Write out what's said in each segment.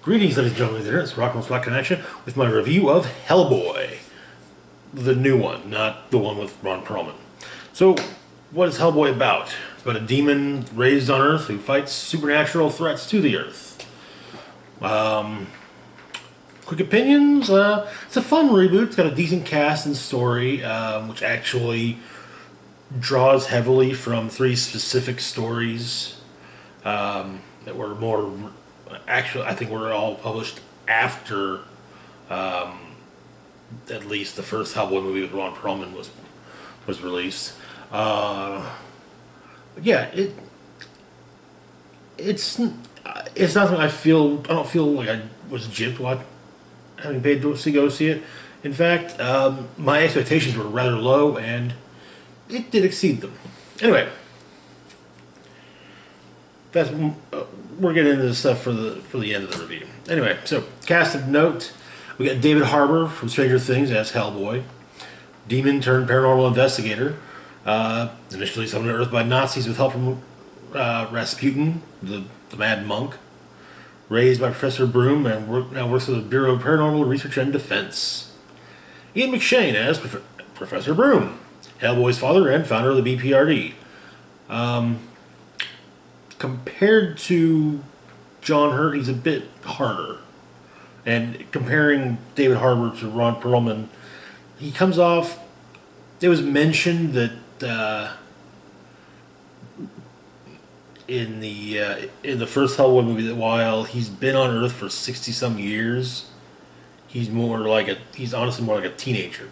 Greetings, ladies and gentlemen, there. It's Rock and Roll Connection with my review of Hellboy. The new one, not the one with Ron Perlman. So, what is Hellboy about? It's about a demon raised on Earth who fights supernatural threats to the Earth. Quick opinions? It's a fun reboot. It's got a decent cast and story, which actually draws heavily from three specific stories that were more... Actually, I think were all published after at least the first Hellboy movie with Ron Perlman was released. Yeah, it's not something I don't feel like I was gypped having paid to go see it. In fact, my expectations were rather low, and it did exceed them. Anyway, we're getting into this stuff for the end of the review. Anyway, so cast of note, we got David Harbour from Stranger Things as Hellboy, demon turned paranormal investigator, initially summoned to Earth by Nazis with help from Rasputin, the mad monk, raised by Professor Broom and now works for the Bureau of Paranormal Research and Defense. Ian McShane as Professor Broom, Hellboy's father and founder of the BPRD. Compared to John Hurt, he's a bit harder. And comparing David Harbour to Ron Perlman, he comes off... It was mentioned that in the first Hellboy movie that while he's been on Earth for 60-some years, he's honestly more like a teenager.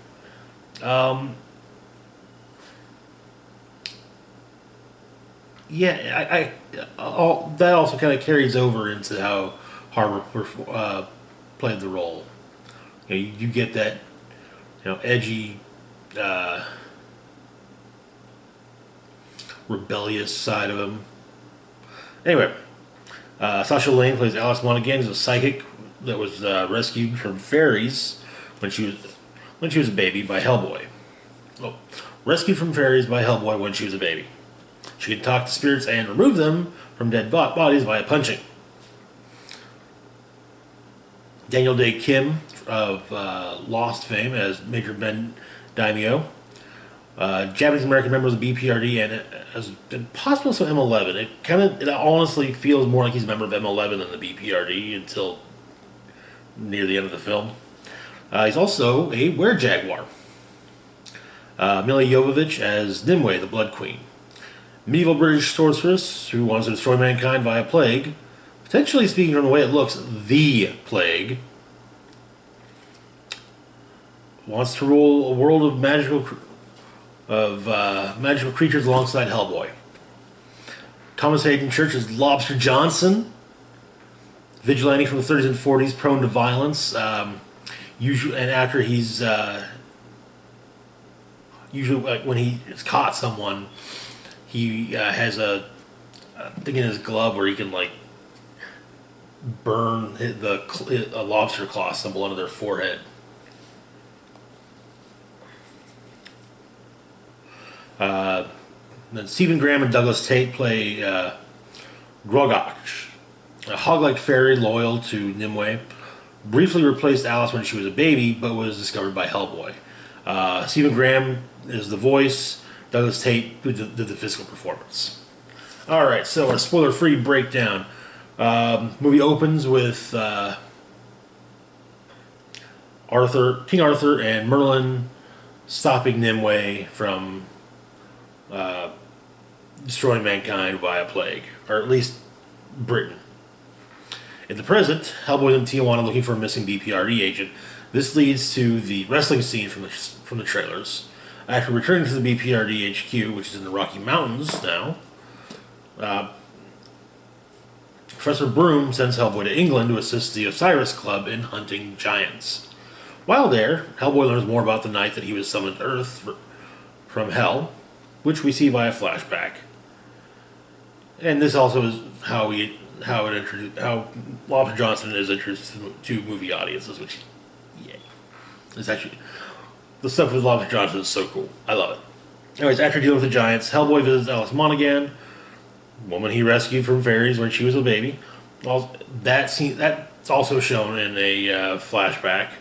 Yeah, that also kind of carries over into how Harbour played the role. You get that, edgy, rebellious side of him. Anyway, Sasha Lane plays Alice Monaghan, who's a psychic that was rescued from fairies when she was a baby by Hellboy. Oh, rescued from fairies by Hellboy when she was a baby. She can talk to spirits and remove them from dead bodies via punching. Daniel Day Kim of Lost fame as Major Ben Daimyo. Japanese-American member of the BPRD and possibly also M11. It honestly feels more like he's a member of M11 than the BPRD until near the end of the film. He's also a were-jaguar. Mila Jovovich as Nimue, the Blood Queen. Medieval British sorceress who wants to destroy mankind via plague, potentially, speaking from the way it looks, the plague. Wants to rule a world of magical creatures alongside Hellboy. Thomas Hayden Church is Lobster Johnson, vigilante from the 30s and 40s, prone to violence. Usually, and after he's usually when he has caught someone. He has a thing in his glove where he can burn a lobster claw symbol onto their forehead. Then Stephen Graham and Douglas Tate play Grogach, a hog-like fairy loyal to Nimue. Briefly replaced Alice when she was a baby, but was discovered by Hellboy. Stephen Graham is the voice. Douglas Tate did the physical performance. Alright, so our spoiler-free breakdown. Movie opens with King Arthur and Merlin stopping Nimue from destroying mankind via plague, or at least Britain. In the present, Hellboy's in Tijuana looking for a missing BPRD agent. This leads to the wrestling scene from the trailers. After returning to the BPRD HQ, which is in the Rocky Mountains now, Professor Broom sends Hellboy to England to assist the Osiris Club in hunting giants. While there, Hellboy learns more about the night that he was summoned to Earth from Hell, which we see via flashback. And this also is how Lobster Johnson is introduced to movie audiences, which, yeah, it's actually... The stuff with Lobster Johnson is so cool. I love it. Anyways, after dealing with the giants, Hellboy visits Alice Monaghan, woman he rescued from fairies when she was a baby. That scene that's also shown in a flashback.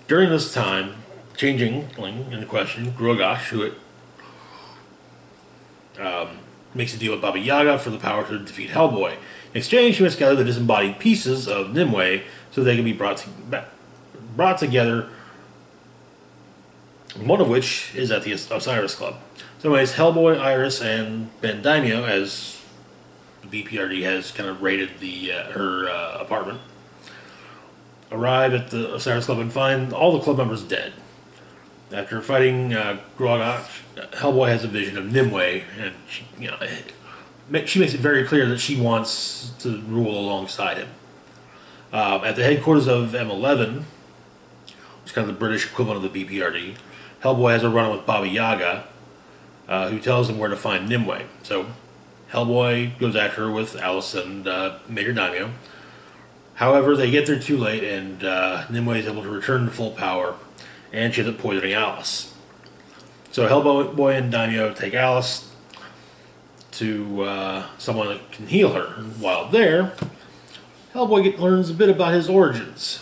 During this time, changeling in question, Grogosh, who makes a deal with Baba Yaga for the power to defeat Hellboy. In exchange, she must gather the disembodied pieces of Nimue so they can be brought together. One of which is at the Osiris Club. So, anyways, Hellboy, Iris, and Ben Daimyo, as the BPRD has kind of raided her apartment, arrive at the Osiris Club and find all the club members dead. After fighting Grogosh, Hellboy has a vision of Nimue, and she makes it very clear that she wants to rule alongside him. At the headquarters of M11, which is kind of the British equivalent of the BPRD, Hellboy has a run with Baba Yaga, who tells him where to find Nimue. So Hellboy goes after her with Alice and Major Daimyo. However, they get there too late, and Nimue is able to return to full power, and she ends up poisoning Alice. So Hellboy and Daimyo take Alice to someone that can heal her. And while there, Hellboy learns a bit about his origins.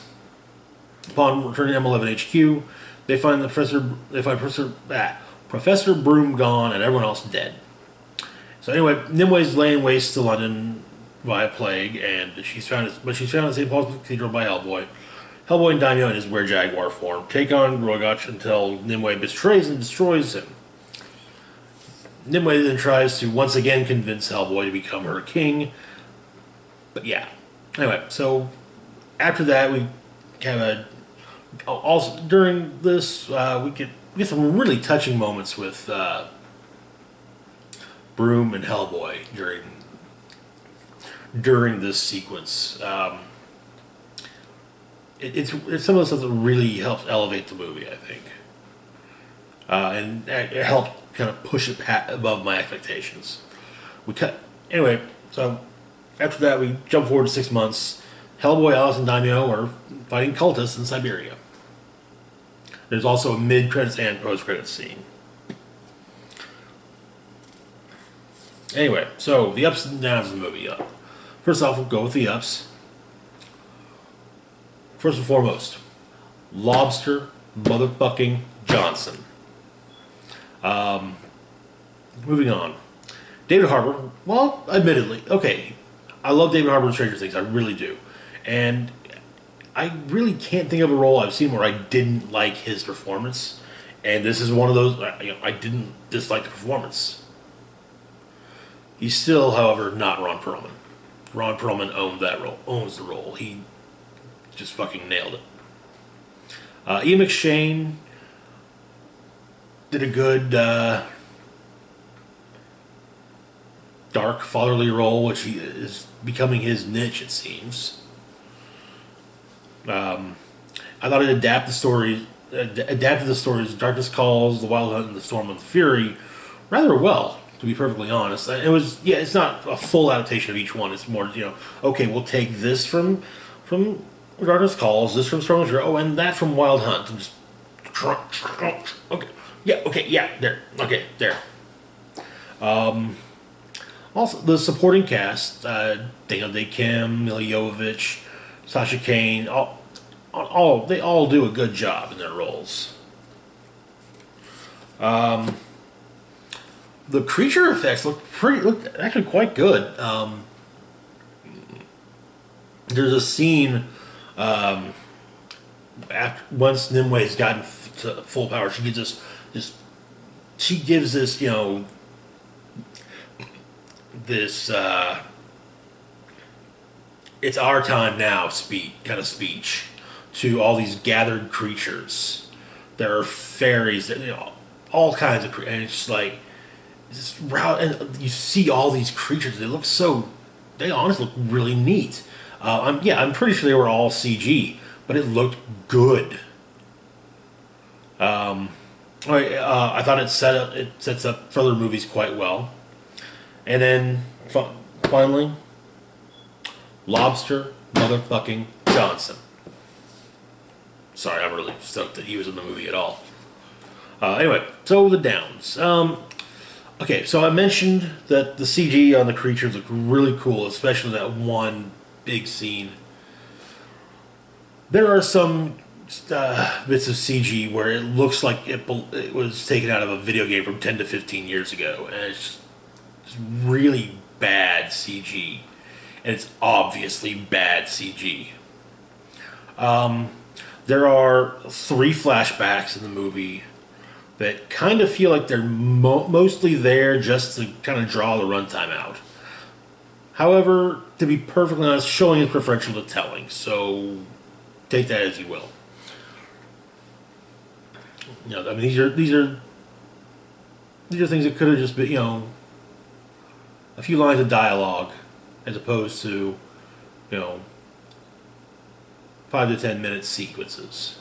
Upon returning to M11 HQ, they find Professor Broom gone and everyone else dead. So anyway, Nimue's laying waste to London via plague, and she's found in St. Paul's Cathedral by Hellboy. Hellboy and Daimyo in his were-jaguar form take on Grogosh until Nimue betrays and destroys him. Nimue then tries to once again convince Hellboy to become her king. But yeah. Anyway, so after that we have a... Also, during this, we get some really touching moments with Broom and Hellboy during this sequence. It's some of the stuff that really helps elevate the movie, I think, and it helped kind of push it above my expectations. Anyway. So after that, we jump forward to 6 months. Hellboy, Alice, and Daimyo are fighting cultists in Siberia. There's also a mid-credits and post-credits scene. Anyway, so the ups and downs of the movie. First off, we'll go with the ups. First and foremost, Lobster motherfucking Johnson. Moving on. David Harbour, well, admittedly, okay, I love David Harbour in Stranger Things, I really do. And I really can't think of a role I've seen where I didn't like his performance. And this is one of those, I didn't dislike the performance. He's still, however, not Ron Perlman. Ron Perlman owns the role. He just fucking nailed it. Ian McShane did a good dark fatherly role, which is becoming his niche, it seems. I thought it adapted the stories Darkness Calls, The Wild Hunt, and The Storm and the Fury rather well, to be perfectly honest. It was, it's not a full adaptation of each one. It's more, okay, we'll take this from Darkness Calls, this from Storm and Fury, and that from Wild Hunt, and just there. Also, the supporting cast, Daniel Day Kim, Mila Jovovich, Sasha Cain, they all do a good job in their roles. The creature effects look actually quite good. There's a scene once Nimue's gotten to full power, she gives this this it's our time now speech to all these gathered creatures. There are fairies, all kinds of creatures, and it's just like and you see all these creatures. They honestly look really neat. I'm pretty sure they were all CG, but it looked good. I thought it sets up further movies quite well. And then, finally, Lobster motherfucking Johnson. Sorry, I'm really stoked that he was in the movie at all. Anyway, so the downs. Okay, so I mentioned that the CG on the creatures look really cool, especially that one big scene. There are some bits of CG where it looks like it was taken out of a video game from 10 to 15 years ago, and it's really bad CG, and it's obviously bad CG. There are three flashbacks in the movie that kind of feel like they're mostly there just to kind of draw the runtime out. However, to be perfectly honest, showing is preferential to telling, so take that as you will. I mean, these are things that could have just been, a few lines of dialogue, as opposed to, you know, 5 to 10 minute sequences.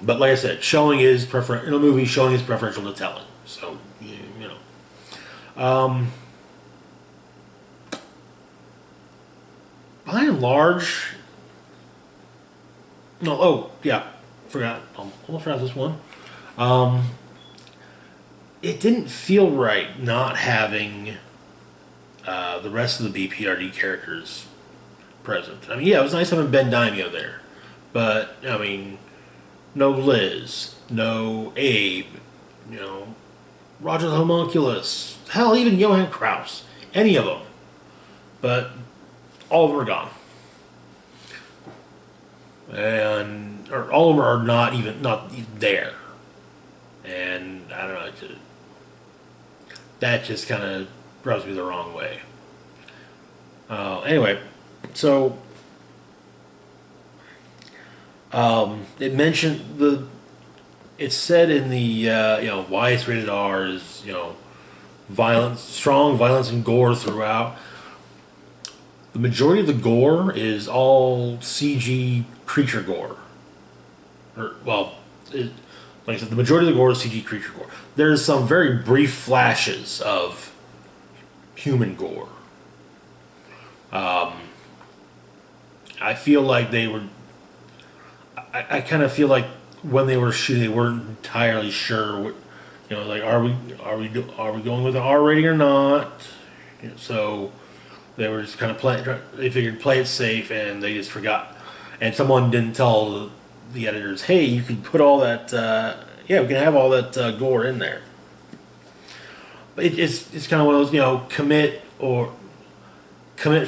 But like I said, showing is in a movie. Showing is preferential to telling. So you know, by and large, no. Oh yeah, forgot. Almost forgot this one. It didn't feel right not having the rest of the BPRD characters present. I mean, yeah, it was nice having Ben Daimio there, but I mean, no Liz, no Abe, Roger the Homunculus, hell, even Johann Kraus, any of them. But all of them are gone, and or all of them are not even there. And I don't know, that just kind of rubs me the wrong way. Anyway, so it mentioned it said in the why it's rated R is violence, strong violence and gore throughout. The majority of the gore is all CG creature gore, like I said, the majority of the gore is CG creature gore. There's some very brief flashes of human gore. I feel like they were. I kind of feel like when they were shooting, they weren't entirely sure. Like are we going with an R rating or not? So they were just kind of playing. They figured play it safe, and they just forgot. And someone didn't tell the editors, hey, you can put all that. Yeah, we can have all that gore in there. But it's kind of one of those commit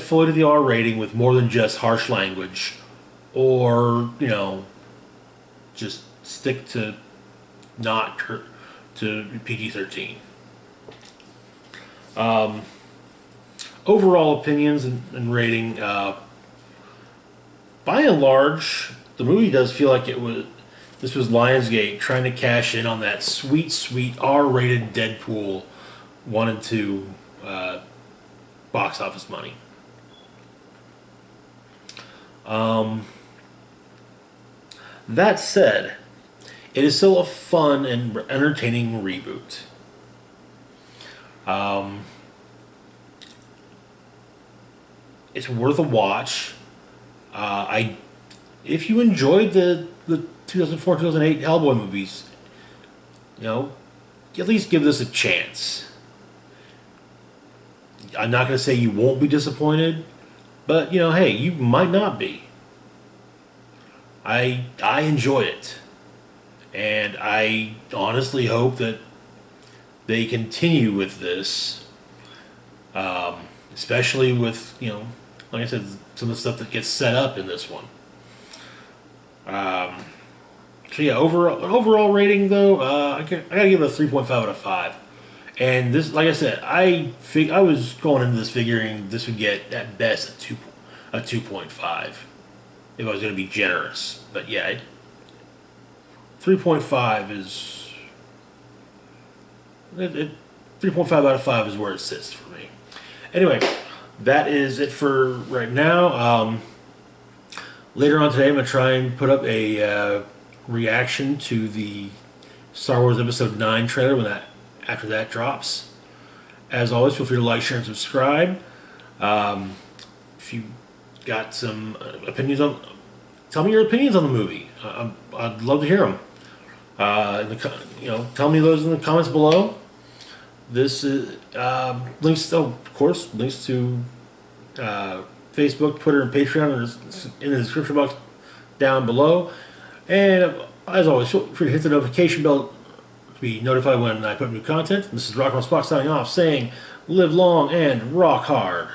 fully to the R rating with more than just harsh language, or just stick to not to PG-13. Overall opinions and rating, by and large, the movie does feel like this was Lionsgate trying to cash in on that sweet R-rated Deadpool wanted to box office money. That said, it is still a fun and entertaining reboot. It's worth a watch. If you enjoyed the 2004-2008 Hellboy movies, at least give this a chance. I'm not going to say you won't be disappointed, but hey, you might not be. I enjoyed it, and I honestly hope that they continue with this, especially with like I said, some of the stuff that gets set up in this one. So yeah, overall rating though, I gotta give it a 3.5 out of 5. And this, like I said, I was going into this figuring this would get at best a 2.5 if I was going to be generous. But yeah, 3.5 is 3.5 out of 5 is where it sits for me. Anyway, that is it for right now. Later on today, I'm going to try and put up a reaction to the Star Wars Episode 9 trailer after that drops. As always, feel free to like, share, and subscribe. If you got some opinions tell me your opinions on the movie. I'd love to hear them. Tell me those in the comments below. This is links, oh, of course, links to Facebook, Twitter, and Patreon in the description box down below. And as always, feel free to hit the notification bell to be notified when I put new content. This is Rock on Spock signing off, saying live long and rock hard.